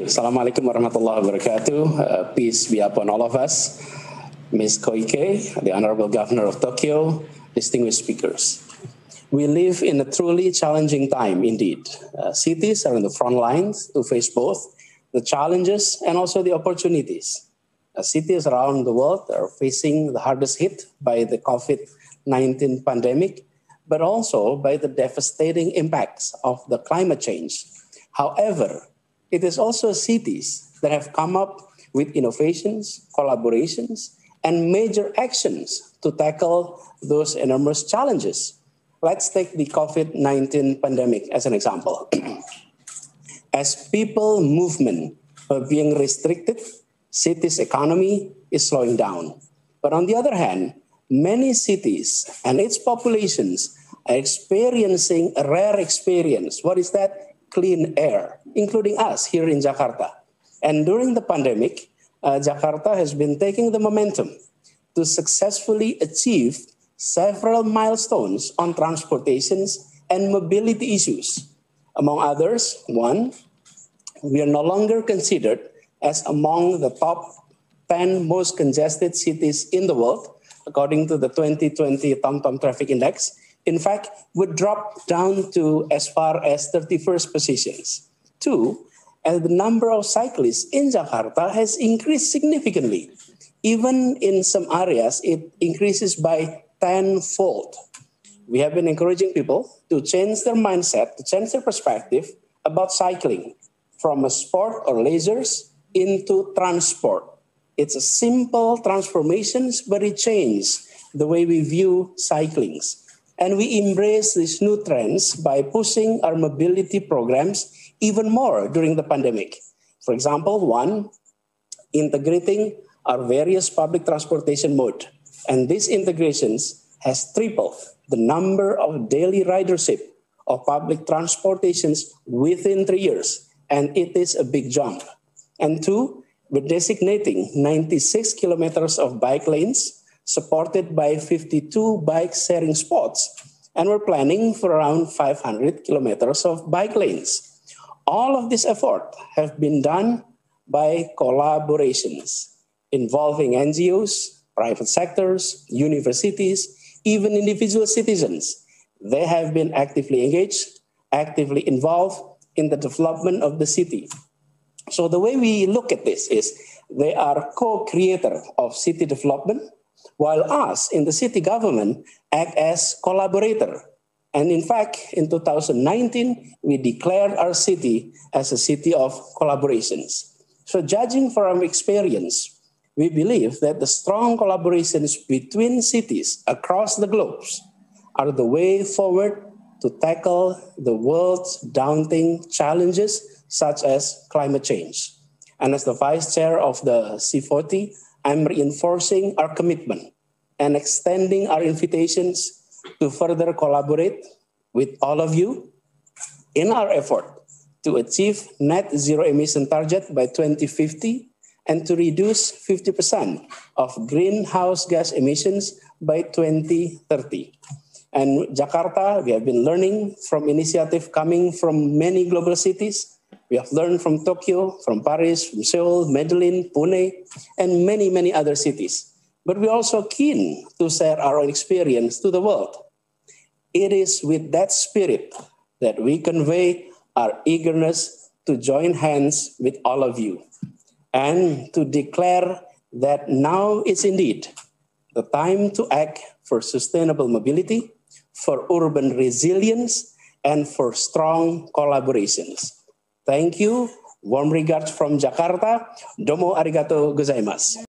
you. Assalamualaikum warahmatullahi wabarakatuh. Peace be upon all of us. Ms. Koike, the Honorable Governor of Tokyo, distinguished speakers. We live in a truly challenging time indeed. Cities are on the front lines to face both the challenges and also the opportunities. Cities around the world are facing the hardest hit by the COVID-19 pandemic, but also by the devastating impacts of the climate change. However, it is also cities that have come up with innovations, collaborations, and major actions to tackle those enormous challenges. Let's take the COVID-19 pandemic as an example. As people movement are being restricted, cities' economy is slowing down. But on the other hand, many cities and its populations are experiencing a rare experience. What is that? Clean air, including us here in Jakarta. And during the pandemic, Jakarta has been taking the momentum to successfully achieve several milestones on transportations and mobility issues. Among others, one, we are no longer considered as among the top 10 most congested cities in the world, according to the 2020 TomTom Traffic Index. In fact, we dropped down to as far as 31st positions. Two, and the number of cyclists in Jakarta has increased significantly. Even in some areas, it increases by tenfold. We have been encouraging people to change their mindset, to change their perspective about cycling from a sport or leisures into transport. It's a simple transformations, but it changes the way we view cyclings. And we embrace these new trends by pushing our mobility programs even more during the pandemic. For example, one, integrating our various public transportation mode. And these integrations has tripled the number of daily ridership of public transportations within 3 years. And it is a big jump. And two, we're designating 96 kilometers of bike lanes supported by 52 bike sharing spots. And we're planning for around 500 kilometers of bike lanes. All of this effort have been done by collaborations involving NGOs, private sectors, universities, even individual citizens. They have been actively engaged, actively involved in the development of the city. So the way we look at this is they are co-creator of city development, while us in the city government act as collaborator. And in fact, in 2019, we declared our city as a city of collaborations. So judging from experience, we believe that the strong collaborations between cities across the globe are the way forward to tackle the world's daunting challenges such as climate change. And as the Vice Chair of the C40, I'm reinforcing our commitment and extending our invitations to further collaborate with all of you in our effort to achieve net zero emission target by 2050 and to reduce 50% of greenhouse gas emissions by 2030. And Jakarta, we have been learning from initiative coming from many global cities. We have learned from Tokyo, from Paris, from Seoul, Medellin, Pune, and many, many other cities. But we're also keen to share our own experience to the world. It is with that spirit that we convey our eagerness to join hands with all of you and to declare that now is indeed the time to act for sustainable mobility, for urban resilience, and for strong collaborations. Thank you. Warm regards from Jakarta. Domo arigato gozaimasu.